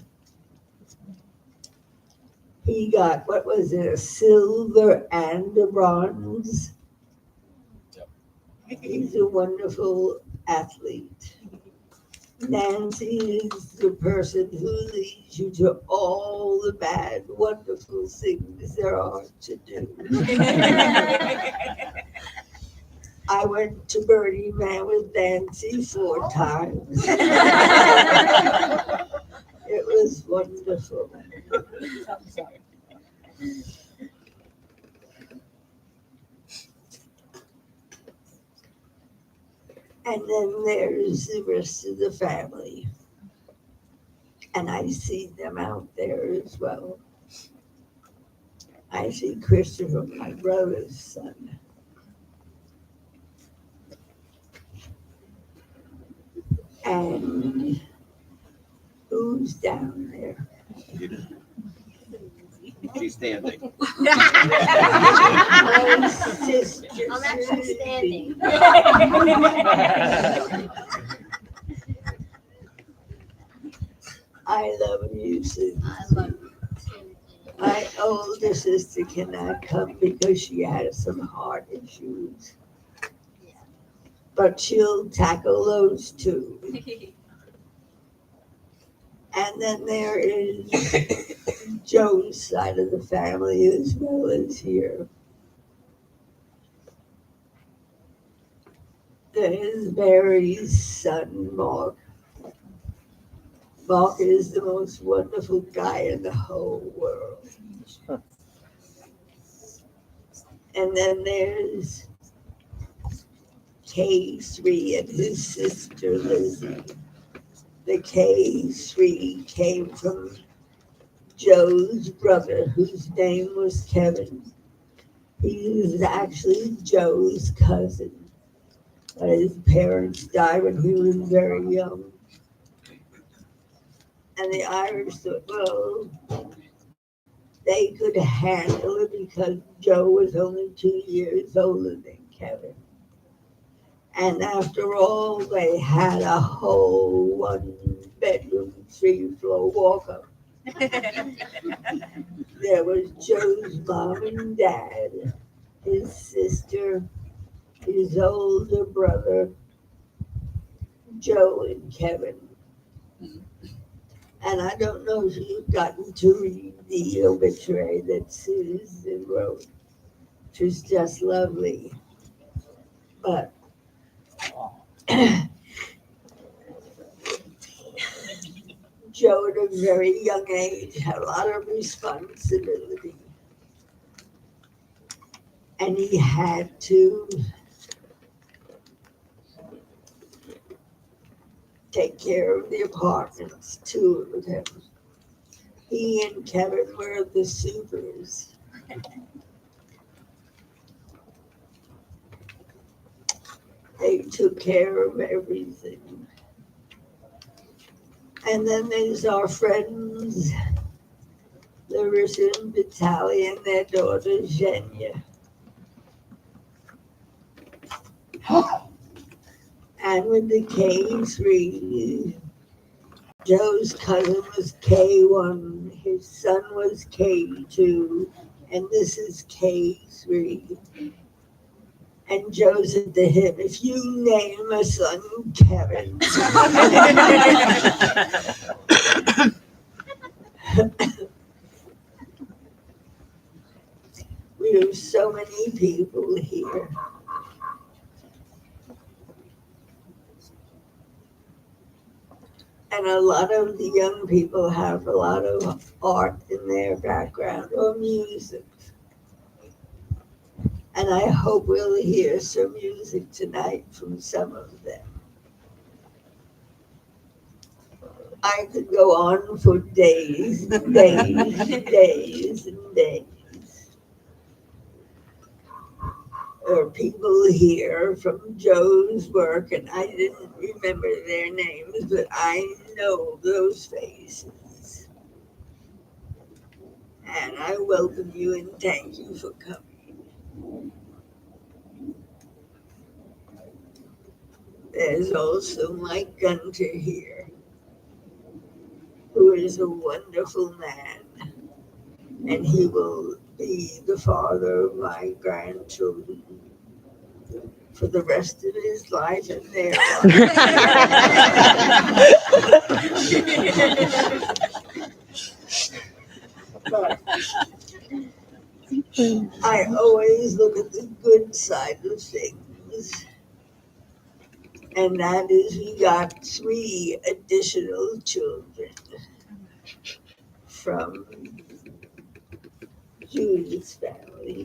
G: He got, what was it, a silver and a bronze? He's a wonderful athlete. Nancy is the person who leads you to all the bad, wonderful things there are to do. I went to Burning Man with Nancy 4 times. It was wonderful. And then there's the rest of the family. And I see them out there as well. I see Christopher, my brother's son. And who's down there?
A: She's standing.
G: My sister.
B: I'm actually standing.
G: I love you, Susan.
B: I love you.
G: My older sister cannot come because she has some heart issues. But she'll tackle those too. And then there is Joe's side of the family as well as here. There is Mary's son, Mark. Mark is the most wonderful guy in the whole world. And then there's K3 and his sister Lizzie. The K3 came from Joe's brother, whose name was Kevin. He was actually Joe's cousin. But his parents died when he was very young. And the Irish thought, well, they could handle it because Joe was only 2 years older than Kevin. And after all, they had a whole 1-bedroom, 3-floor walk-up. There was Joe's mom and dad, his sister, his older brother, Joe and Kevin. And I don't know if you've gotten to read the obituary that Susan wrote, which was just lovely. But Joe at a very young age had a lot of responsibility. And he had to take care of the apartments, 2 of them. He and Kevin were the supers. They took care of everything. And then there's our friends, Larissa and Vitaly and their daughter, Zhenya. And with the K3, Joe's cousin was K1, his son was K2, and this is K3. And Joe said to him, if you name a son Kevin, we have so many people here. And a lot of the young people have a lot of art in their background or music. And I hope we'll hear some music tonight from some of them. I could go on for days and days and days and days. There are people here from Joe's work, and I didn't remember their names, but I know those faces. And I welcome you and thank you for coming. There's also Mike Gunter here, who is a wonderful man, and he will be the father of my grandchildren for the rest of his life and their life. But I always look at the good side of things. And that is, we got 3 additional children from Judith's family.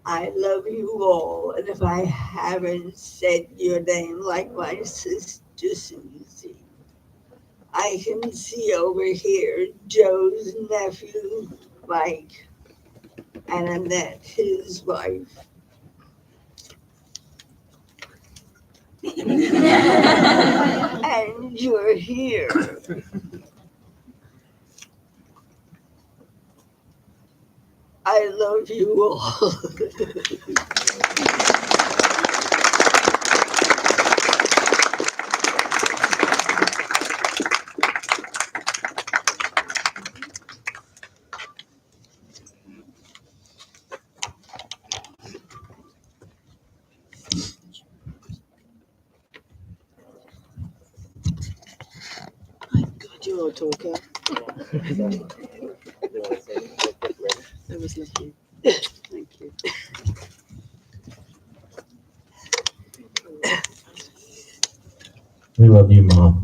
G: I love you all, and if I haven't said your name like my sister Susie, I can see over here Joe's nephew, Mike, and Annette, his wife. and you're here. I love you all. God, you're a talker. That was lovely. Thank you.
D: We love you, Mom.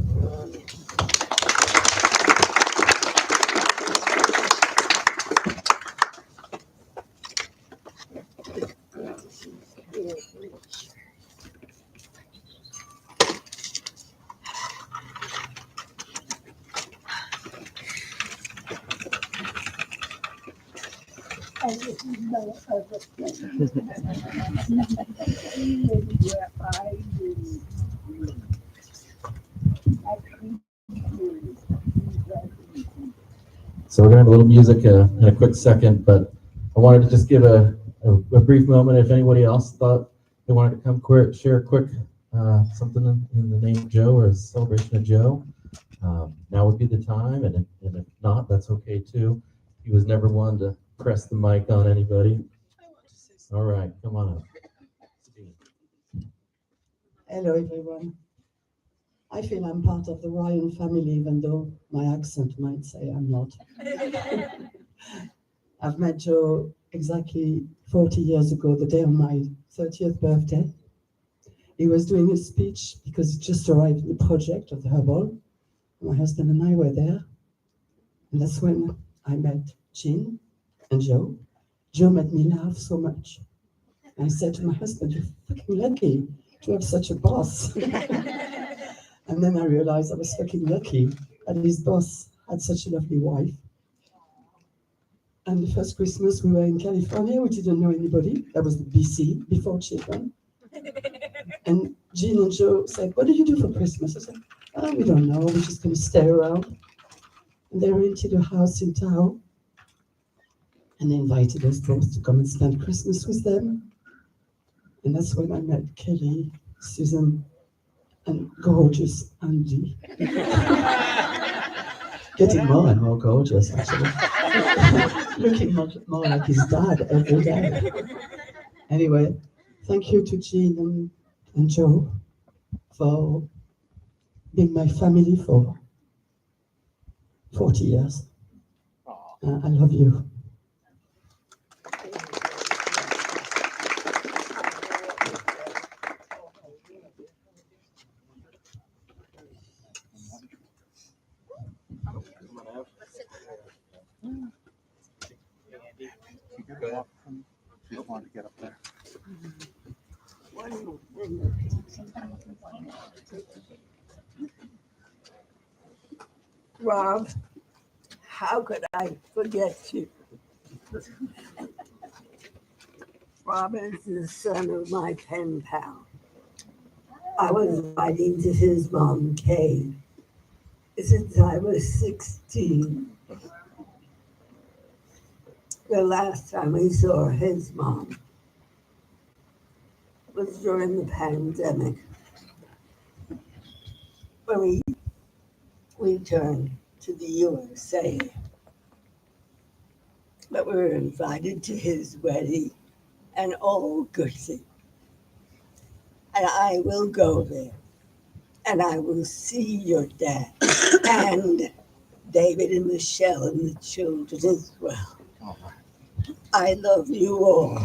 D: So we're gonna have a little music in a quick second, but I wanted to just give a brief moment. If anybody else thought they wanted to come share a quick something in the name of Joe or a celebration of Joe, now would be the time. And if not, that's okay too. He was never one to press the mic on anybody. All right, come on up.
K: Hello, everyone. I feel I'm part of the Ryan family, even though my accent might say I'm not. I've met Joe exactly 40 years ago, the day of my 30th birthday. He was doing a speech because he just arrived in the project of the Hubble. My husband and I were there. And that's when I met Jean and Joe. Joe made me laugh so much. And I said to my husband, "You're fucking lucky to have such a boss." And then I realized I was fucking lucky that his boss had such a lovely wife. And the first Christmas we were in California, we didn't know anybody. That was the BC, before children. And Jean and Joe said, "What do you do for Christmas?" I said, "Oh, we don't know, we're just going to stay around." And they rented a house in Tahoe. And they invited us both to come and spend Christmas with them. And that's when I met Kelly, Susan, and gorgeous Andy. Getting more and more gorgeous, actually. Looking more like his dad every day. Anyway, thank you to Jean and Joe for being my family for 40 years. I love you.
H: You don't want to get up there.
G: Rob, how could I forget you? Rob is the son of my pen pal. I was writing to his mom, Kay, since I was 16. The last time we saw his mom was during the pandemic, when we returned to the USA. But we were invited to his wedding and all goody. And I will go there and I will see your dad and David and Michelle and the children as well. I love you all.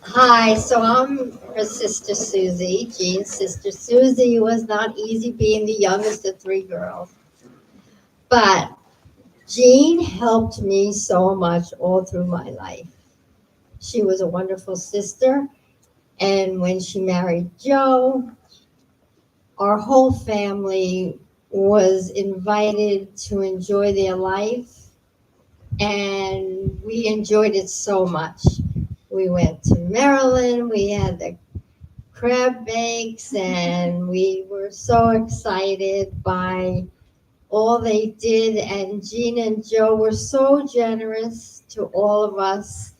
L: Hi, so I'm her sister Susie, Jean's sister. Susie was not easy being the youngest of three girls. But Jean helped me so much all through my life. She was a wonderful sister. And when she married Joe, our whole family was invited to enjoy their life, and we enjoyed it so much. We went to Maryland, we had the crab bakes, and we were so excited by all they did. And Gene and Joe were so generous to all of us,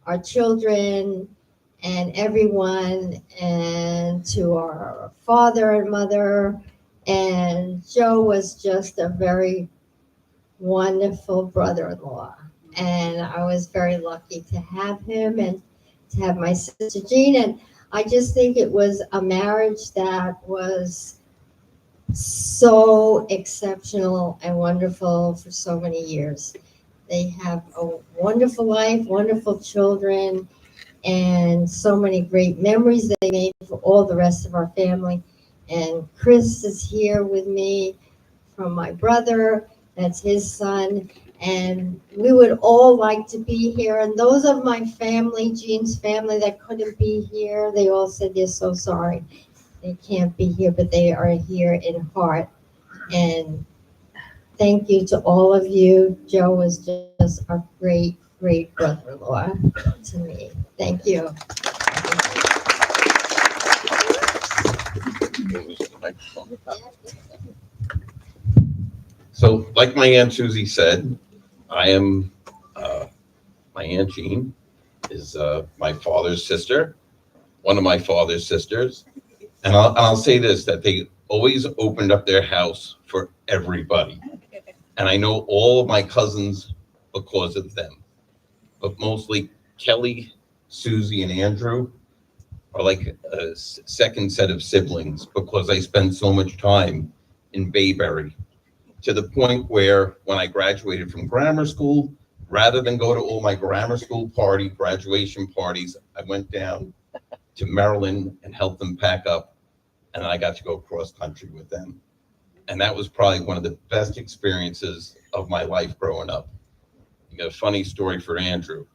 L: our children, and everyone, and to our father and mother. And Joe was just a very wonderful brother-in-law. And I was very lucky to have him and to have my sister Jean. And I just think it was a marriage that was so exceptional and wonderful for so many years. They have a wonderful life, wonderful children, and so many great memories they made for all the rest of our family. And Chris is here with me from my brother, that's his son, and we would all like to be here. And those of my family, Jean's family, that couldn't be here, they all said they're so sorry they can't be here, but they are here in heart. And thank you to all of you. Joe was just a great, great brother-in-law to me. Thank you.
M: So, like my Aunt Susie said, I am, my Aunt Jean is my father's sister, one of my father's sisters. And I'll say this, that they always opened up their house for everybody. And I know all of my cousins because of them. But mostly Kelly, Susie, and Andrew are like a second set of siblings because I spent so much time in Bayberry, to the point where when I graduated from grammar school, rather than go to all my grammar school graduation parties, I went down to Maryland and helped them pack up, and I got to go cross country with them. And that was probably one of the best experiences of my life growing up. You got a funny story for Andrew.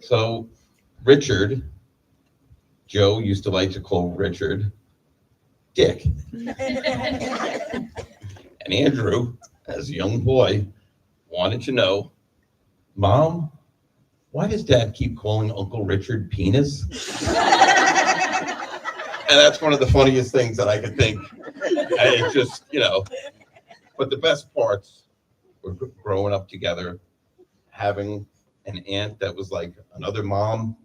M: So Richard, Joe used to like to call Richard Dick. And Andrew, as a young boy, wanted to know, Mom, why does Dad keep calling Uncle Richard Penis? And that's one of the funniest things that I could think. It's just, but the best parts were growing up together, having an aunt that was like another mom,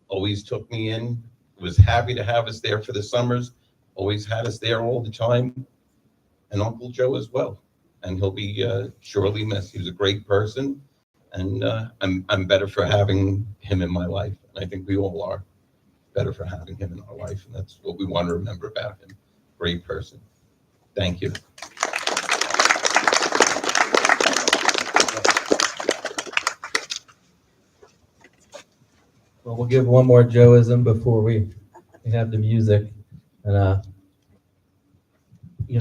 M: always took me in, was happy to have us there for the summers, always had us there all the time, and Uncle Joe as well. And he'll be surely missed. He was a great person, and I'm better for having him in my life. And I think we all are better for having him in our life, and that's what we want to remember about him. Great person. Thank you.
D: Well, we'll give one more Joeism before we have the music. And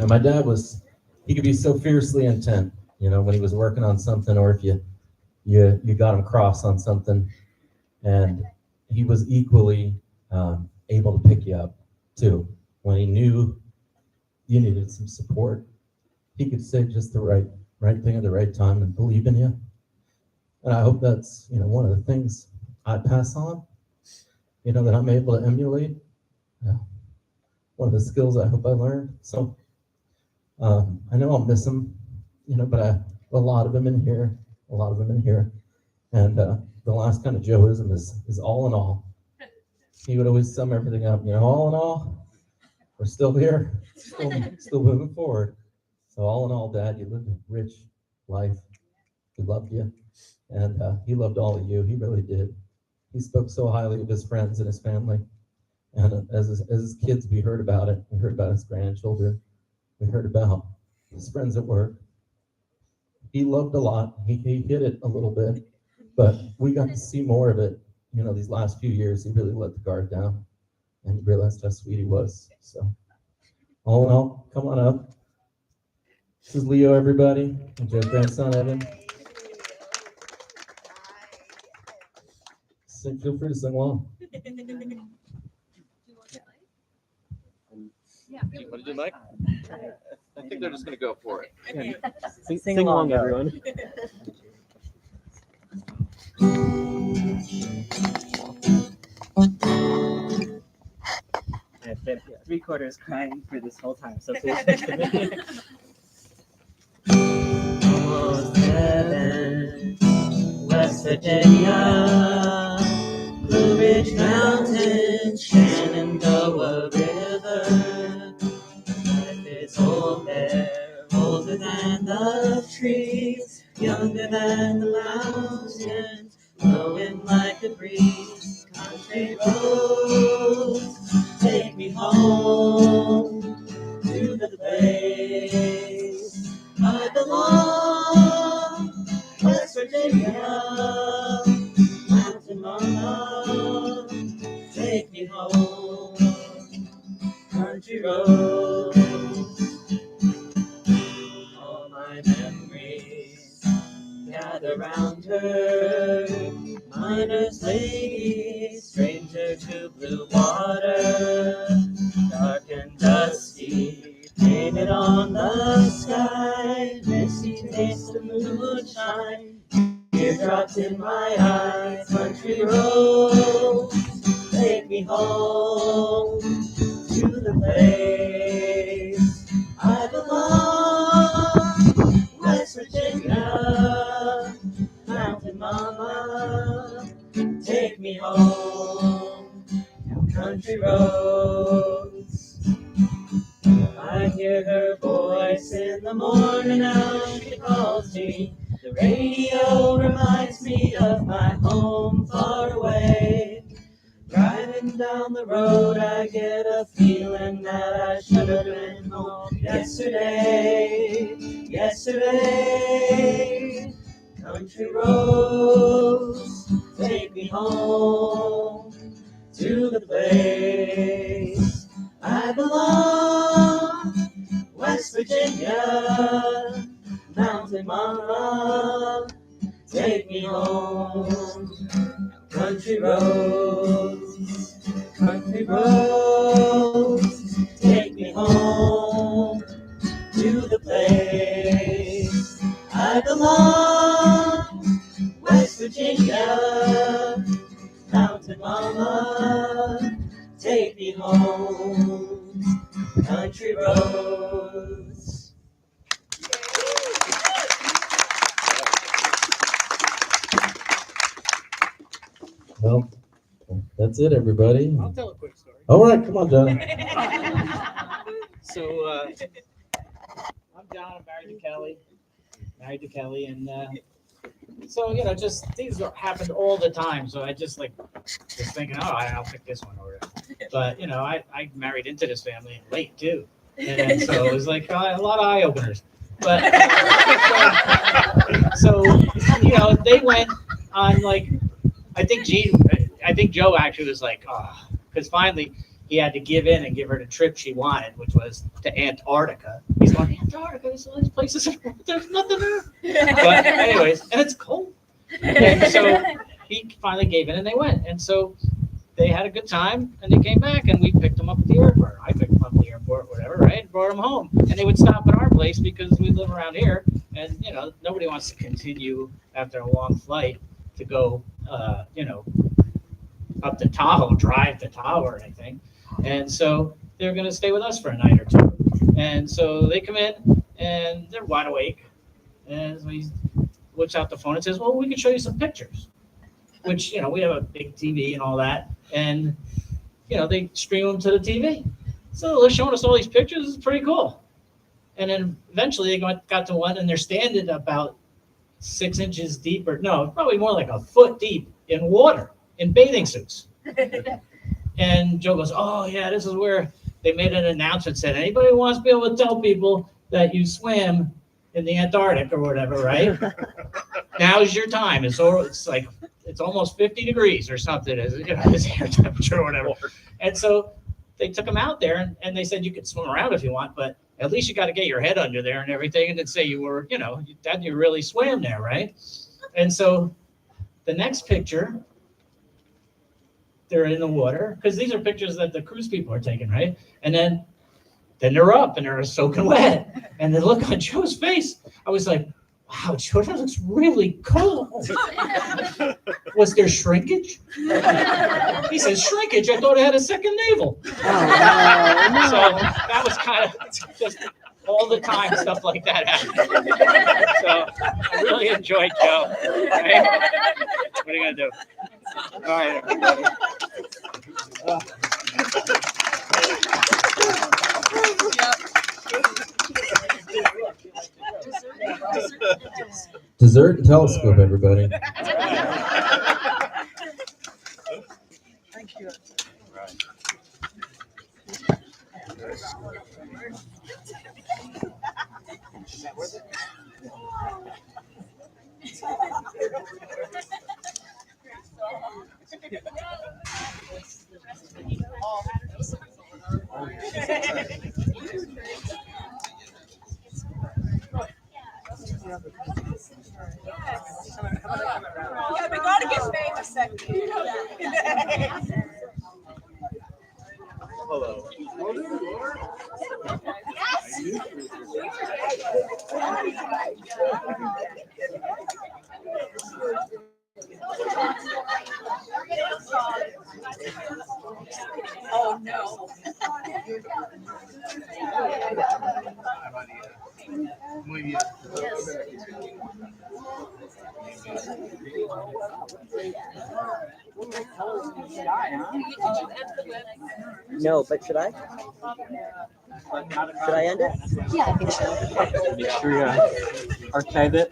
D: my dad he could be so fiercely intent, when he was working on something, or if you got him cross on something, and he was equally able to pick you up too. When he knew you needed some support, he could say just the right thing at the right time and believe in you. And I hope that's one of the things I pass on, that I'm able to emulate. One of the skills I hope I learned. So I know I'll miss him, but a lot of them in here, and the last kind of Joeism is all in all. He would always sum everything up, all in all, we're still here, still moving forward. So all in all, Dad, you lived a rich life. We loved you, and he loved all of you. He really did. He spoke so highly of his friends and his family. And as his kids, we heard about it. We heard about his grandchildren. We heard about his friends at work. He loved a lot. He hid it a little bit, but we got to see more of it. These last few years, he really let the guard down, and he realized how sweet he was. So, all in all, come on up. This is Leo, everybody, and Joe's grandson, Evan. Feel free to sing along.
A: Yeah. You want to do Mike? think they're just gonna go for it.
C: Sing along, everyone. I've been 3/4 crying for this whole time, so please forgive me. Almost heaven, West Virginia, Blue Ridge Mountains, Shenandoah River. Life is old there, older than the trees, younger than the mountains, blowing like a breeze. Country roads, take me home to the place I belong, West Virginia, Mountain Mama, take me home, country roads. All my memories gather round her, miner's lady, stranger to blue water, dark and dusty, painted on the sky, misty taste of moonshine, teardrops in my eyes, country roads, take me home to the place I belong, West Virginia, Mountain Mama, take me home, country roads. I hear her voice in the morning now she calls me. The radio reminds me of my home far away. Driving down the road, I get a feeling that I should have been home yesterday. Yesterday, country roads, take me home to the place I belong, West Virginia, Mountain Mama, take me home, country roads, take me home to the place I belong, West Virginia, Mountain Mama, take me home, country roads.
D: Well, that's it, everybody.
H: I'll tell a quick story.
D: All right, come on, John.
H: So I'm John. I'm married to Kelly, and so just things happened all the time. So I just was thinking, I'll pick this one or whatever. But I married into this family late too, and so it was like a lot of eye openers. But so they went on I think Joe actually was like, because finally he had to give in and give her the trip she wanted, which was to Antarctica. He's going, Antarctica, there's all these places, there's nothing there. But anyways, and it's cold. And so he finally gave in and they went. And so they had a good time and they came back and we picked them up at the airport. I picked them up at the airport, whatever, right? Brought them home. And they would stop at our place because we live around here. And, nobody wants to continue after a long flight to go, up to Tahoe, drive to Tahoe or anything. And so they're going to stay with us for a night or two. And so they come in and they're wide awake. And so he whips out the phone and says, well, we can show you some pictures, which, we have a big TV and all that. And, they stream them to the TV. So they're showing us all these pictures. It's pretty cool. And then eventually they got to one and they're standing about 6 inches deep, or no, probably more like a foot deep in water in bathing suits. And Joe goes, oh yeah, this is where they made an announcement, said anybody who wants to be able to tell people that you swam in the Antarctic or whatever, right? Now's your time. It's almost 50 degrees or something, as air temperature or whatever. And so they took him out there and they said you could swim around if you want, but at least you got to get your head under there and everything, and then say you were, that you really swam there, right? And so the next picture, they're in the water, because these are pictures that the cruise people are taking, right? And then they're up and they're soaking wet. And the look on Joe's face, I was like, wow, Joe, that looks really cool. Was there shrinkage? He says, shrinkage? I thought I had a second navel. So that was kind of just all the time stuff like that happened. So I really enjoyed Joe. Right? What are you going to do? All right, everybody.
D: Dessert and telescope, everybody.
I: Thank you. Yeah, we gotta get famous second.
A: Hello.
I: Oh, no.
A: Muy bien.
C: No, but should I? Should I end it?
B: Yeah, I think so.
C: Should we archive it?